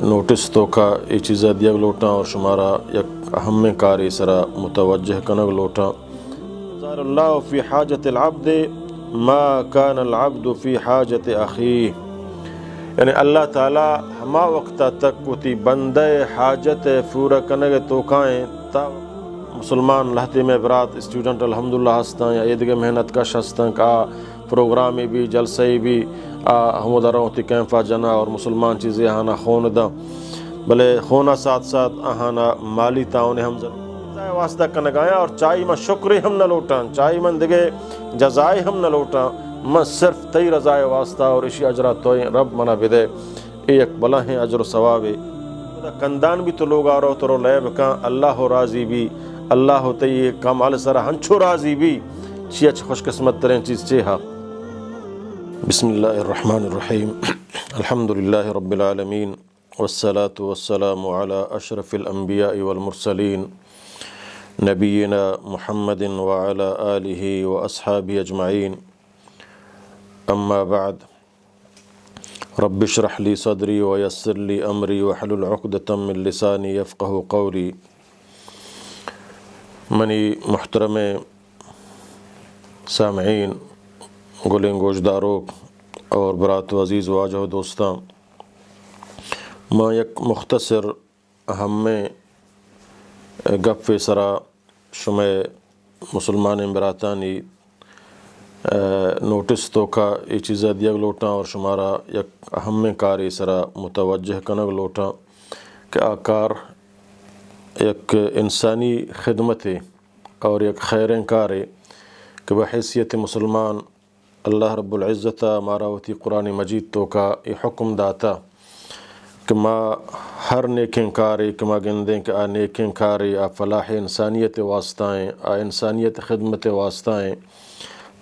Notice تو کا یہ چیزیں دیگ لوٹاں اور شمارا یک اہم کاری سرا متوجہ کنگ لوٹاں ظاہر اللہ فی حاجت العبد ما کان العبد فی حاجت اخیہ، یعنی اللہ تعالیٰ ہما وقتہ تک کوتی بندے حاجت پورا کنگ توکائیں تا مسلمان لہتے میں برات اسٹوڈنٹ الحمدللہ ہستاں یا یہ محنت کش ہستاں کا پروگرامی بھی جلسے بھی ہمودہ روتی کیمپا جنا اور مسلمان چیزیں آنا خون دا بلے خونا ساتھ ساتھ آہانا مالی تعاون ہم ضرور واسطہ کنگایا اور چاہی میں شکری ہم نہ لوٹاں چاہی من دگے جزائے ہم نہ لوٹاں میں صرف تی رضائے واسطہ اور اسی اجرہ توئیں رب منا بدے ایک بلا ہیں اجر و ثواب کندان بھی تو لوگ آرہو تو رو لے بکاں اللہ راضی بھی اللہ تی کمال سرہ ہنچو راضی بھی چی اچھ خوش قسمت ترین چیز چیہا۔ بسم اللہ الرحمن الرحیم الحمدللہ رب العالمین والصلاة والسلام على اشرف الانبیاء والمرسلین نبینا محمد وعلى آلہ واصحابہ اجمعین اما بعد رب اشرح لی صدری ویسر لی امری واحلل عقدۃ من لسانی یفقہ قولی۔ منی محترم سامعین، گلیں گوشداروں اور برات و عزیز واجہ و دوستاں، میں یک مختصر اہم گپ سرا شمع مسلمان براتانی نوٹس تو کا یہ چیزیں دیگ لوٹاں اور شمارا یک اہم کاری سرا متوجہ کنگ لوٹاں کہ آکار یک انسانی خدمت اور یک خیریں کارے کہ بحیثیت مسلمان اللہ رب العزت ماراوتی قرآن مجید تو کا یہ حکم داتا کہ ما ہر نیکیں کاری کہ ما گندیں کہ آ نیکیں کاری آ فلاح انسانیت واسطائیں آ انسانیت خدمت واسطائیں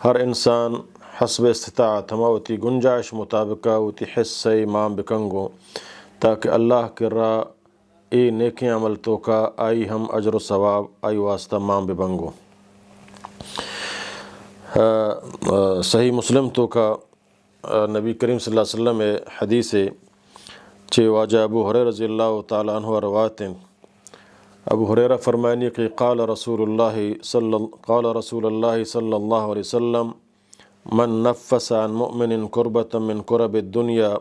ہر انسان حسب استطاعت ہما ہوتی گنجائش مطابقہ ہوتی حصہ امام بکنگو تاکہ اللہ کے راہ اے نیکیں عمل تو کا آئی ہم اجر و ثواب آئی واسطہ مام ببنگو۔ صحیح مسلم تو کا نبی کریم صلی اللہ علیہ وسلم حدیث چھے واجہ ابو حریرہ رضی اللہ تعالیٰ عنہ روایت ابو حریرہ فرمائنی کہ قال رسول اللہ صلی اللہ علیہ وسلم من نفس عن مؤمن کربة من کرب الدنیا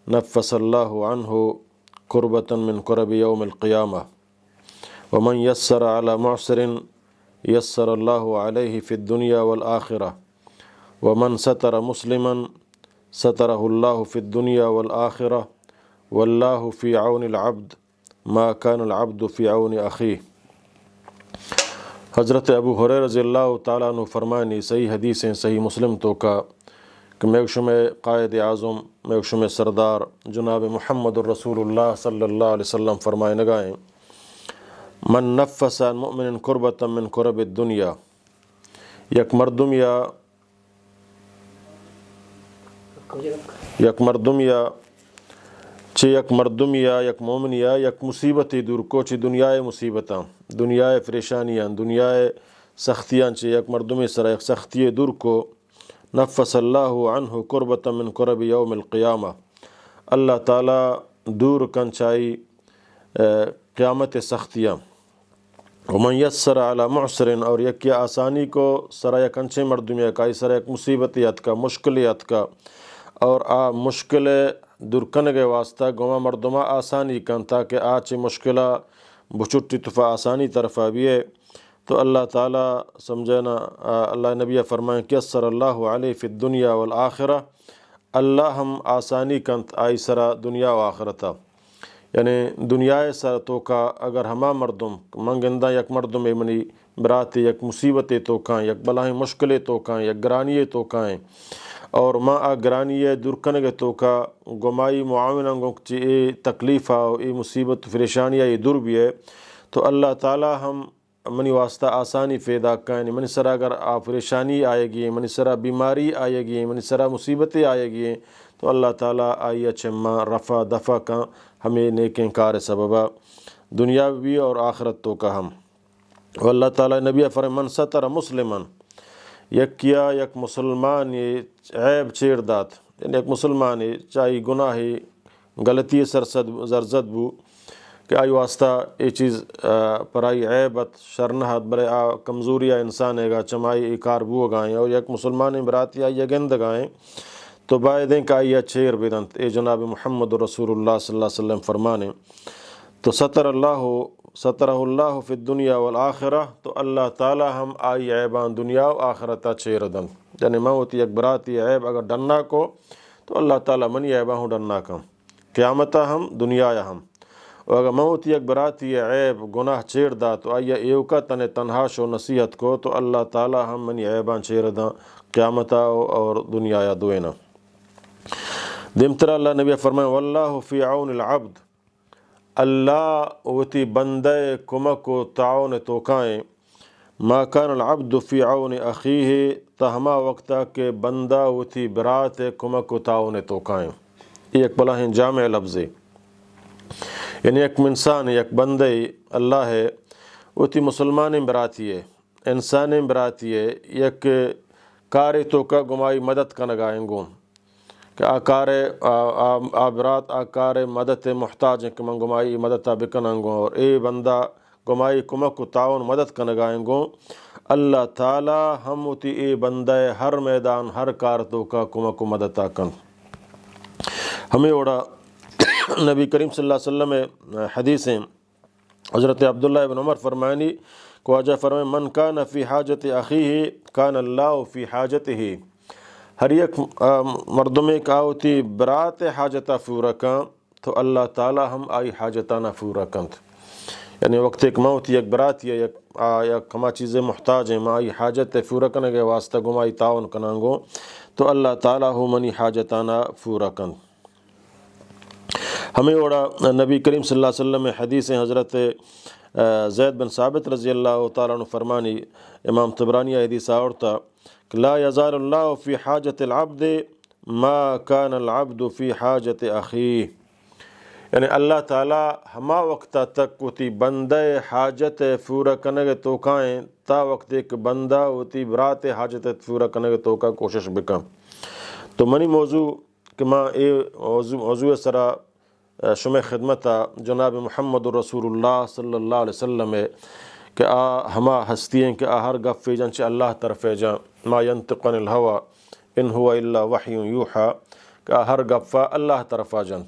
نفس اللہ عنہ کربة من کرب یوم القیامہ ومن یسر علی معسر یسر اللہ علیہ فی الدنیا والآخرہ ومن ستر مسلما سترہ اللہ فی الدنیا والآخرہ واللہ فی عون العبد ما کان العبد فی عون اخیہ۔ حضرت ابو حریرہ رضی اللہ تعالیٰ عنہ فرمانی صحیح حدیثیں صحیح مسلم تو کا کہ میں شمع قائد اعظم میں شمع سردار جناب محمد الرسول اللہ صلی اللہ علیہ وسلم فرمائے نگائیں من نفس عن مؤمن کربة من کرب الدنیا، یک مردم یا یک مومن یا یک مصیبتی دور کو چی دنیائے مصیبتاں دنیائے فریشانیاں دنیائے سختیاں چی یک مردم سر یک سختی دور کو نفس اللہ عنہ کربة من کرب یوم القیامہ، اللہ تعالیٰ دور کنچائی قیامت سختیاں۔ ومن یسر علی معسر، اور یک آسانی کو سرا یک انچے مردمی کا سرا یک مصیبتیت کا مشکلیت کا اور آ مشکل دور کنگے واسطہ گوما مردمہ آسانی کن تاکہ آچے مشکلہ بچٹی تفا آسانی طرفہ بھی ہے تو اللہ تعالیٰ سمجھنا اللہ نبی فرمائیں کہ یسر اللہ علیہ فی الدنیا والآخرہ، اللہ ہم آسانی کنت آئی سرا دنیا و آخرتا، یعنی دنیا سر تو کا اگر ہما مردم منگندہ یک مردم منی براتی یک مصیبت تو کائیں یک بلاہیں مشکلیں تو کائیں یک گرانی تو کائیں اور ما آ گرانی دور کنگے تو کا گمائی معاونہ چی اے تکلیفہ اے مصیبت فریشانیہ یہ دور بھی ہے تو اللہ تعالیٰ ہم منی واسطہ آسانی پیدا کائیں، منی سرا اگر پریشانی آئے گی منی سرا بیماری آئے گی منی سرا مصیبتیں آئے گی تو اللہ تعالیٰ آئی اچھما رفع دفع کا ہمیں نیکیں کار سببا دنیا بھی اور آخرت تو کا ہم۔ واللہ تعالیٰ نبی فرمائے من ستر مسلمن، یک مسلمان یہ عیب چیر دات، یعنی ایک مسلمان چاہی گناہی غلطی زرزد بو کہ آئی واسطہ یہ چیز پر آئی عیبت شرنہت بلے کمزوری انسان ہے گا چمائی کار بو گائیں اور یک مسلمان براتی آئی گند گائیں تو بائدیں کہ آئی چیر بدنت اے جناب محمد رسول اللہ صلی اللہ علیہ وسلم فرمانے تو سترہ اللہ فی الدنیا والآخرہ تو اللہ تعالی ہم آئی عیبان دنیا و آخرتا چیر دن یعنی موتی یک براتی عیب اگر ڈننا کو تو اللہ تعالی منی عیبان ہوں ڈننا کم قیامتا ہم دنیا یا ہم اور اگر موتی یک براتی عیب گناہ چیر دا تو آئی ایوکا تنہا شو نصیحت کو تو اللہ تعالی ہم منی عیبان چیر دا قیامتا اور دنیا یا دوینا دیمتر اللہ نبی فرمائے واللہ فی عون العبد اللہ وتی بندے کمک و تعاون توکائیں ما کان العبد فی عون اخیہ تہما وقتا کہ بندہ وتی برات کمک و تعاون توکائیں یہ ایک بلا ہیں جامع لفظ یعنی ایک انسان یک بندے اللہ ہے وتی مسلمان براتی ہے انسان براتی ہے یک کاری توکا گمائی مدد کا نگائیں گوں کہ آکار آبرات آکار مدد محتاج ہیں کہ من گمائی مدد بکنن گوں اور اے بندہ گمائی کمک و تعاون مدد کنگائیں گوں اللہ تعالی ہم اتی اے بندہ ہر میدان ہر کار تو کا کمک و مدد کن ہمیں اوڑا نبی کریم صلی اللہ علیہ وسلم حدیثیں حضرت عبداللہ بن عمر فرمانی کو آجا فرمائے من کان فی حاجت اخیہ کان اللہ فی حاجتہ ہر یک مردم کا ہوتی برات حاجتہ پورا کن تو اللہ تعالی ہم آئی حاجتانہ پورا کنت یعنی وقت ایک موت یک برات یا یک ہما چیزیں محتاج ہیں ما آئی حاجت پورا کرنے کے واسطہ گمائی تعاون کنانگو تو اللہ تعالی ہو منی حاجتانہ پورا کن ہمیں اوڑا نبی کریم صلی اللہ علیہ وسلم حدیث حضرت زید بن ثابت رضی اللہ تعالیٰ عنہ فرمانی امام طبرانی حدیث آورتا لا یزال اللہ فی حاجت العبد ما کان العبد فی حاجت اخیہ یعنی اللہ تعالیٰ ہما وقتا تک ہوتی بندہ حاجت پورا کرنے کے توکائیں تا وقت ایک بندہ ہوتی برات حاجت پورا کرنے کے توکا کوشش بکا تو منی موضوع کہ ماں اے موضوع سرا شمع خدمتا جناب محمد رسول اللہ صلی اللہ علیہ وسلم کہ ہما ہستیاں کہ ہر گف فیجن چھ اللہ طرف جان ما ینطق عن الہوا ان ہوا الا وحی یوحا کہ ہر گفا اللہ طرف جان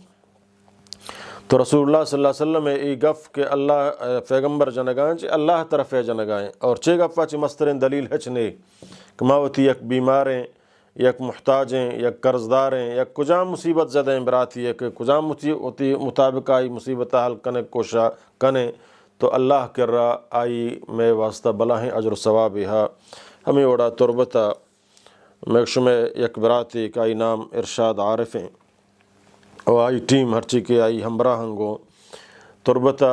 تو رسول اللہ صلی اللہ علیہ وسلم ای گف کہ اللہ پیغمبر جنگائیں چھ اللہ طرف جنگائیں اور چھ گفا چھ مسترین دلیل ہچنے کہ ماوتی یک بیماریں یک محتاجیں یک قرضداریں یک کجام مصیبت زدیں براتی ہے کہ کجام مطابق آئی مصیبت حل کنے کوشا کنے تو اللہ کر رہا آئی میں واسطہ بلاہیں اجر و ثواب ہا ہمیں اوڑا تربتا میکشم یک براتی کا آئی نام ارشاد عارف ہیں اور آئی ٹیم ہرچی کے آئی ہمراہنگو تربتا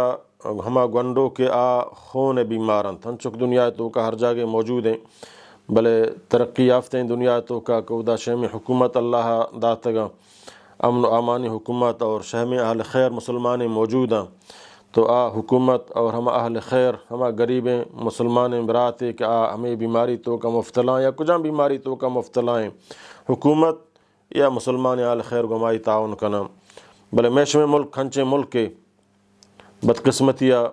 ہما گنڈو کے خون بیمارن تھن چک دنیا تو کا ہر جگہ موجود ہیں بلے ترقی یافتیں دنیا تو کا کودا شہم حکومت اللہ داتگا امن و امانی حکومت اور شہم اہل خیر مسلمان موجود ہیں تو حکومت اور ہم اہل خیر ہما غریبیں مسلمان براتے کہ ہمیں بیماری تو کا مفتلا یا کجا بیماری تو کا مفتلائیں حکومت یا مسلمان اہل خیر گمائی تعاون کنا بلے میشم ملک کھنچے ملک کے بدقسمتیا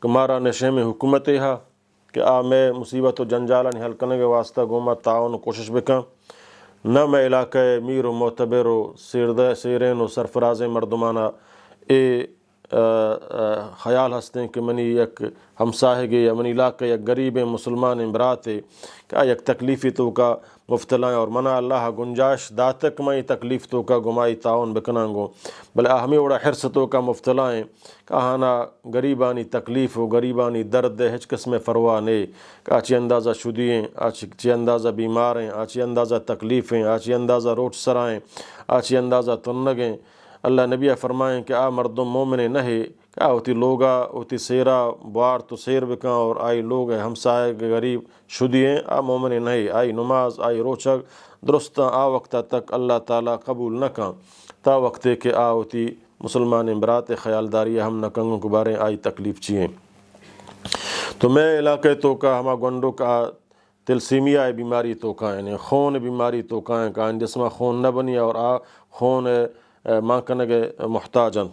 کمارا نشے میں حکومت ہا کہ میں مصیبت و جنجالن حل کرنے کے واسطہ گوما تعاون و کوشش بکا نہ میں علاقہ میر و معتبر و سیرین و سرفراز مردمانہ اے خیال ہستیں کہ منی یک ہمساہگے یا منی علاقہ یک غریب مسلمان براتے کہ یک تکلیفی تو کا مفتلائیں اور منع اللہ گنجائش داتک میں تکلیف تو کا گمائی تعاون بکنانگو بلے ہمیں اوڑا حرص تو کا مفتلائیں کہانا غریبانی تکلیف و غریبانی درد ہچ قسم فروانے کہ آچی اندازہ شدییں آچی اندازہ بیماریں آچی اندازہ تکلیفیں آچی اندازہ روٹ سرائیں آچی اندازہ تنگیں اللہ نبی فرمائیں کہ مردم مومن نہیں کہ ہوتی لوگا ہوتی سیرا بار تو سیر بکاں اور آئی لوگ ہمسائے غریب شدییں مومن نہیں آئی نماز آئی روچک درست وقتا تک اللہ تعالیٰ قبول نہ کاں تا وقتے کہ ہوتی مسلمان برات خیالداری ہم نہ کنگوں کے بارے آئی تکلیف چیئیں تو میں علاقے تو کا ہما گنڈو کا تلسیمیہ بیماری تو کا یعنی خون بیماری تو کا جسمہ خون نہ بنی اور خون ماں کنگے محتاجن.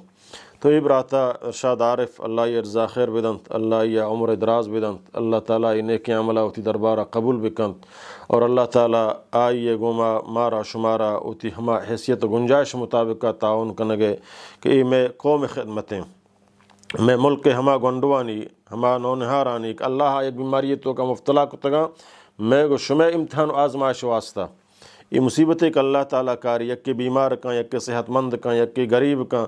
تو یہ براتا ارشاد عارف اللہ یہ رضا خیر بدنت، اللہ یہ عمر دراز بدنت، اللہ تعالیٰ یہ نیکی عملہ اتی دربارہ قبول بکنت، اور اللہ تعالیٰ آئیے گوما مارا شمارا اتی ہما حیثیت و گنجائش مطابق تعاون کنگے کہ میں قوم خدمتیں میں ملک ہما گنڈوانی ہما نونہارانی کہ اللہ ایک بیماری تو کا مبتلا کتگا میں گو شمع امتحان و آزمائش واسطہ یہ مصیبتیں کہ اللہ تعالیٰ کاری یک کے بیمار کن، یک کے صحت مند کن، یک کے غریب کن،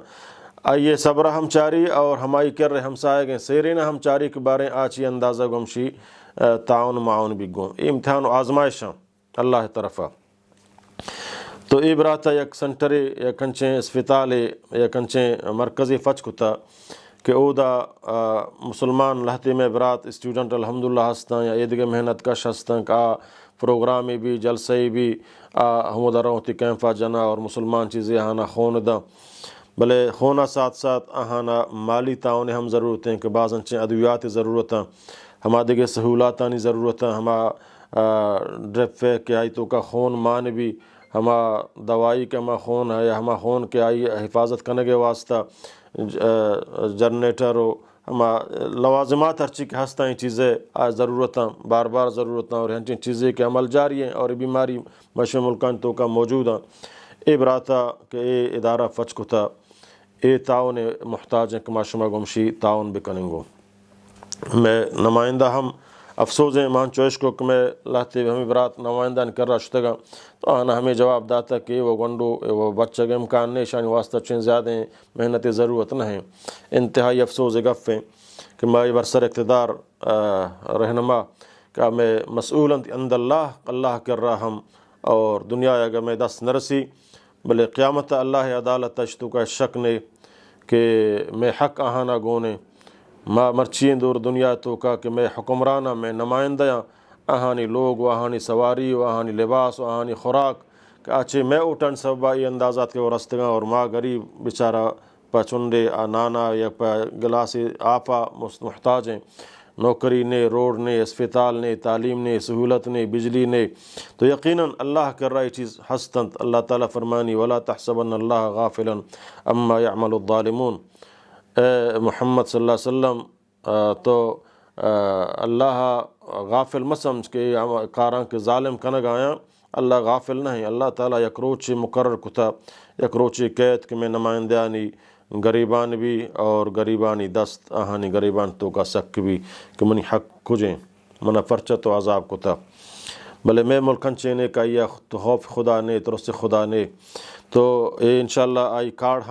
آئیے صبر ہم چاری اور ہمائی کر رہے ہمسائے گئے سیرین ہم چاری کے بارے آچی اندازہ گمشی تعاون معاون بھی گوں یہ امتحان و آزمائش اللہ طرفہ. تو ای براتا یک سنٹرے یا کنچیں اسپتالے یا کنچیں مرکزی فچ کتا کہ اودا مسلمان لہتے میں برات اسٹوڈنٹ الحمدللہ ہستاں یا ایدگے محنت کش ہستاں کہ پروگرامی بھی جلسے بھی ہمودہ روتی کیمپا جنا اور مسلمان چیزیں آنا خون دا بلے خونا ساتھ ساتھ آہانا مالی تعاون ہم ضرورتیں کہ بعض انچیں ادویات ضرورتاں ہما دیگے سہولاتانی ضرورتاں ہما ڈرپ فے کے آئی تو کا خون مان بھی ہما دوائی کے ہما خون ہے یا ہما خون کے آئی حفاظت کرنے کے واسطہ جنریٹر ہو ہما لوازمات ہر چیز کے ہستائیں چیزیں ضرورتاں بار بار ضرورتاں اور ہنچیں چیزیں کے عمل جاری ہیں اور بیماری مشرق ملکان تو کا موجود ہیں. اے براتا کہ اے ادارہ فچ کتا اے تعاون محتاج ہیں کہ معاشمہ گمشی تعاون بکنیں گو. میں نمائندہ ہم افسوس مان چوش کو کہ میں لاتے ہمیں برات نمائندہ نے کر رہا شتگا تو آنا ہمیں جواب داتا کہ وہ گنڈو وہ بچہ کے امکان نہیں شانی واسطہ چین زیادہ ہیں محنت ضرورت نہ ہیں. انتہائی افسوس گفیں کہ میں برسر اقتدار رہنما کہ میں مسئولاً عند اللہ کر رہا ہم اور دنیا اگر میں دست نرسی بلے قیامت اللہ عدالت تشتو کا شک نے کہ میں حق آہانا گونے ما مرچین دور دنیا تو کا کہ میں حکمرانہ میں نمائندہ آہانی لوگ و آہانی سواری و آہانی لباس و آہانی خوراک کہ اچھے میں اٹھن سبا یہ اندازات کے وہ رستگاں اور ماں غریب بیچارہ پا چنڈے نانا یا پا گلاسی آپا محتاج ہیں نوکری نے روڈ نے اسپتال نے تعلیم نے سہولت نے بجلی نے. تو یقیناً اللہ کر رہا یہ چیز ہستند اللہ تعالیٰ فرمانی ولا تحسبن اللہ غافلا اما يعمل الظالمون. محمد صلی اللہ علیہ وسلم تو اللہ غافل مسمج کے کاراں کے ظالم کنگ آیا اللہ غافل نہیں. اللہ تعالیٰ یک روچی مقرر کتا یک روچی قید کہ میں نمائندیانی غریبان بھی اور غریبانی دست آہانی غریبان تو کا سک بھی کہ منی حق کجیں منہ پرچت و عذاب کتا بلے میں ملکن چینے کا یہ تو خوف خدا نے ترس خدا نے. تو یہ انشاءاللہ آئی کارڈ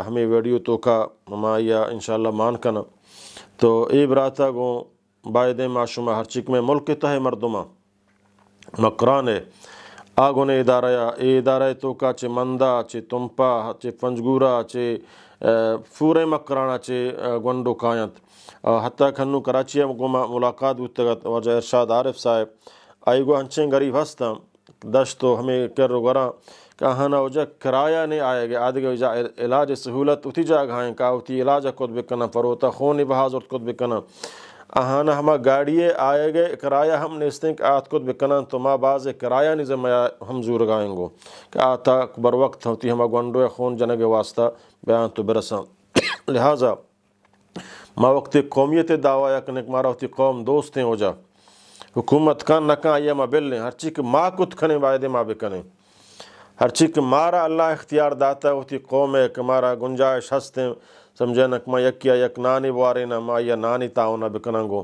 ہمیں ویڈیو تو کا ہمایا انشاءاللہ مان کنا تو ای براتا گو باید معاشمہ ہر چک میں ملک تہ مردمہ مکرانے آگونے ادارہ تو کا چے مندا چے تمپا چے پنجگورا چے فورے مکرانا چے گنڈو کائنت حتیٰ کھنو کراچی گوما ملاقات بودتگت وجہ ارشاد عارف صاحب آئی گو ہنچیں غریب ہستا دشت تو ہمیں کر گراں کہانا وجہ کرایہ نہیں آئے گے آدھے وجہ علاج سہولت اتی جا گھائیں کا اتی علاج کت بکنا پروتا خونی بحاظر کت بکنا آہانا ہما گاڑیے آئے گئے کرایہ ہم نیستیں کہ آت کت بکنا تو ما باز کرایہ نظم ہم زور گائیں گو کہ آتا بر وقت ہوتی ہما گونڈو خون جنگ واسطہ بیان تو برساں. لہٰذا ما وقت قومیت دعویٰ کنک مارا ہوتی قوم دوستیں ہو جا حکومت کان نکاں آئیے ما بل لیں ہر چیز کہ ما کت کھنے باید ما بکنے ہر چیز کہ مارا اللہ اختیار داتا ہوتی قوم ہے کہ مارا گنجائش ہستیں سمجھنا کہ ما یکیا یک نانی بوارینا ما یا نانی تعاونہ بکنا گو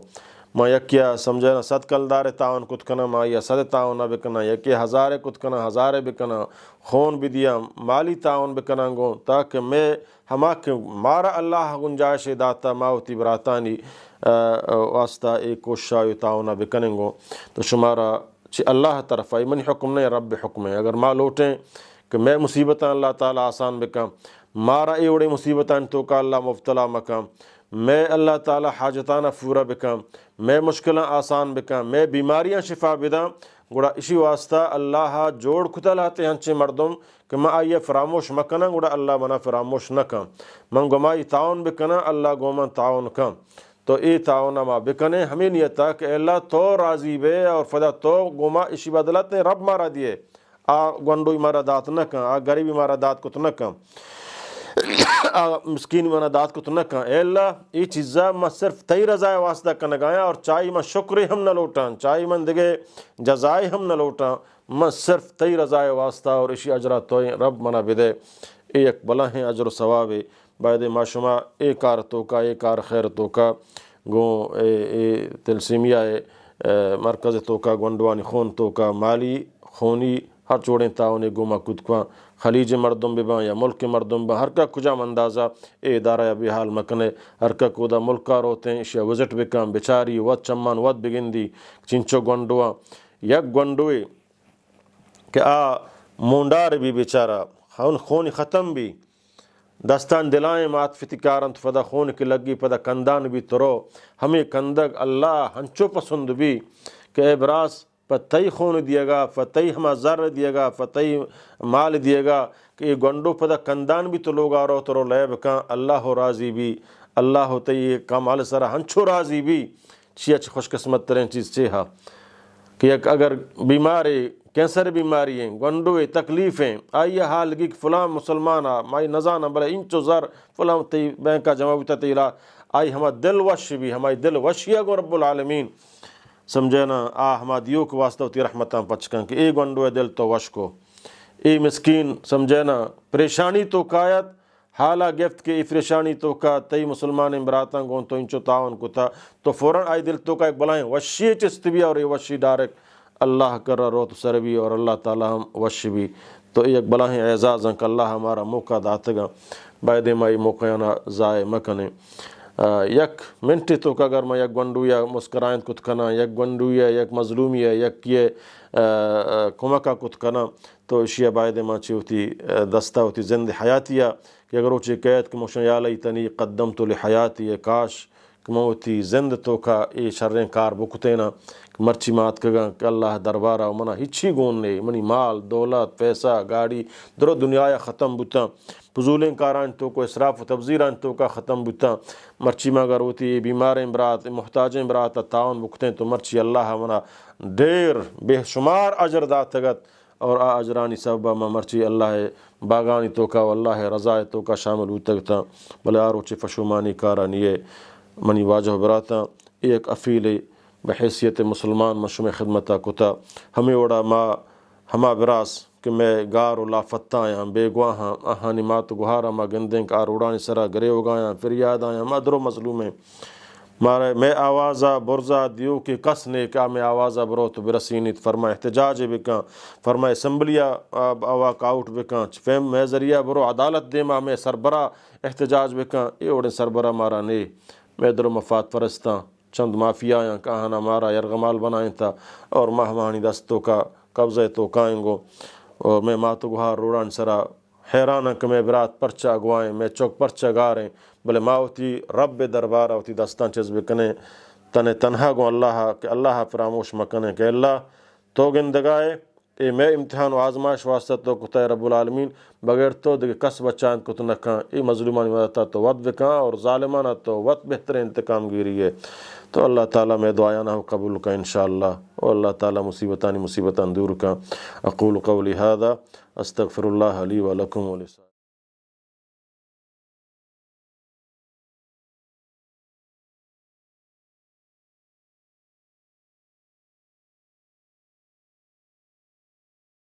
ما یکیا سمجھنا صد کلدار تعاون کت کنا ما یا صد تعاونہ بکنا یکی ہزارے کت کنا ہزارے بکنا خون بھی دیا مالی تعاون بکنا گو تاکہ میں ہما کہ مارا اللہ گنجائش داتا ما ہوتی براتانی واسطہ ایک کوششہ تعاونہ بکنے گو. تو شمارا چی اللہ طرف آئی منی حکم نہیں رب حکم ہے. اگر ما لوٹیں کہ میں مصیبتاں اللہ تعالیٰ آسان بکم مارا ایوڑے مصیبتاں تو کا اللہ مبتلا مکم میں اللہ تعالیٰ حاجتانہ پورا بکم میں مشکلاں آسان بکم میں بیماریاں شفا بدم گوڑا اسی واسطہ اللہ جوڑ کھتا لاتے ہنچے مردم کہ میں آئیے فراموش مکنا گوڑا اللہ منا فراموش نکم من گمائی تعاون بکنا اللہ گومن تعاون کم. تو ای تعاونہ ما بکنے ہمیں نیتا کہ اللہ تو راضی بے اور فدا تو گما اسی بدلت نے رب مارا دیے آ گونڈو مارا دات نہ کن، آ غریبی مارا دات کو تو نہ کن، مسکین منا دات کو تو نہ کن، اے اللہ ای چیزا میں صرف تئی رضائے واسطہ کنگایا، اور چاہی میں شکر ہم نہ لوٹاں، چاہی من دگے جزائے ہم نہ لوٹاں، میں صرف تئی رضائے واسطہ اور اسی اجرا توئیں رب منا بدے، اے ایک بلا ہیں اجر و ثواب بعد ما شما اے کار تو کا اے کار خیر تو کا گو اے تلسیمیا مرکز تو کا گونڈوانی خون تو کا مالی خونی ہر چوڑیں تاؤنے گوما کدکواں خلیج مردم بباں یا ملک مردم با ہر کا کجام اندازہ اے ادارہ یا بحال مکنے ہر کا کودا ملکہ روتے ہیں اشیا وزٹ بکاں بیچاری ود چمان ود بگندی چنچو گونڈواں یک گونڈوئے کہ آ مونڈار بھی بیچارہ خون ختم بھی دستان دلائیں معطفتی کارن تو فدا خون کی لگی پدا کندان بھی ترو ہمیں کندگ اللہ ہنچو پسند بھی کہ اے براس فتئی خون دیے گا فتئی ہما زر دیے گا فتئی مال دیے گا کہ یہ گنڈو پدا کندان بھی تو لوگ آرو ترو لے بکاں اللہ ہو راضی بھی اللہ ہو تئی کمال سرا ہنچو راضی بھی چیچ خوش قسمت ترین چیز چیہا کہ اگر بیماری کینسر بیماری ہیں گنڈوئے تکلیفیں آئیے حال لگی کہ فلاں مسلمان مائی نزانہ بلے انچو زر فلاں تی بینکا جمع بیتا تیرا آئی ہما دل وش بھی ہمائی دل وشیا گو رب العالمین سمجھے نا ہما دیو کو واسطہ تی رحمتاں پچکن کہ اے گنڈوئے دل تو وش کو اے مسکین سمجھے نا پریشانی تو کایت حالا گفت کہ ای پریشانی تو کا تئی مسلمان امبراتاں گون تو انچو تعاون کو تھا تو فوراً آئی دل تو کا ایک بلائیں وشی چست بھی اور یہ وشی ڈائریکٹ اللہ کر روت سر بھی اور اللہ تعالیٰ ہم وش بھی تو ایک بلائیں اعزاز ہیں کہ اللہ ہمارا موقع داتگا باید مائی موقع نہ ضائع مکنے یک منٹی تو کا اگر میں یک گنڈو یا مسکرائیں کت کنا یک گنڈو یا یک مظلومی یا یک یہ کمکا کت کنا تو اشیا باید ماں چی ہوتی دستہ ہوتی زند حیاتیہ کہ اگر اوچے قید کہ موشن یا لیتنی قدمت لحیاتی کاش کہ موتی زند تو کا اے شرین کار بکتینا مرچی مات کگا کہ اللہ دربارہ منا ہچی گون لے منی مال دولت پیسہ گاڑی درو دنیا ختم بتا فضولیں کاران تو کو اسراف و تبذیران تو کا ختم بتا مرچی ما اگر ہوتی بیمار امرات محتاج امرات تعاون بکتیں تو مرچی اللہ منا دیر بے شمار اجر داتگت اور اجرانی سببہ ما مرچی اللہ باغانی تو کا واللہ رضا تو کا شامل ہوتگتا بلے آروچے فشومانی کارانیے منی واجہ براتا ایک افیل بحیثیت مسلمان مشمع خدمتہ کتا ہمیں اوڑا ما ہما براس کہ میں گار و لافتہ آیا بے گواہ ہاں آہانی مات گوھارا ما گندیں کہ آروڑانی سرا گرے ہوگایا فریاد آیا ما درو مظلومیں مارے میں آوازہ برزا دیو کی کس نے کہا میں آوازہ برو تو برسینیت فرما احتجاج بکاں فرما اسمبلیہ آواک آؤٹ بکاں فیم میں ذریعہ برو عدالت دے ما میں سربراہ احتجاج بکاں اے اوڑے سربراہ مارا نے میں درو مفاد پرستاں چند مافیا آیاں کہانا مارا یرغمال بنائیں تھا اور مہمانی دستوں کا قبضہ تو کائیں گو اور میں ماتو گوھار روڑان سرا حیران کہ میں برات پرچہ اگوائیں میں چوک پرچہ گاریں بلے ماوتی رب دربارہ ہوتی دستان چیز بکنے تنے تنہا گو اللہ کہ اللہ فراموش مکنے کہ اللہ تو گندگائے اے میں امتحان و آزمائش واسطہ تو کتا رب العالمین بغیر تو دے کس بچان کو تو نکاں اے مظلومانی مدتا تو ود بکاں اور ظالمانہ تو ود بہتر انتقام گیری ہے تو اللہ تعالیٰ میں دعایانہ قبول کا انشاءاللہ اور اللہ تعالیٰ مصیبتان دور کا اقول قولی هذا استغفر اللہ لی ولکم ولسائر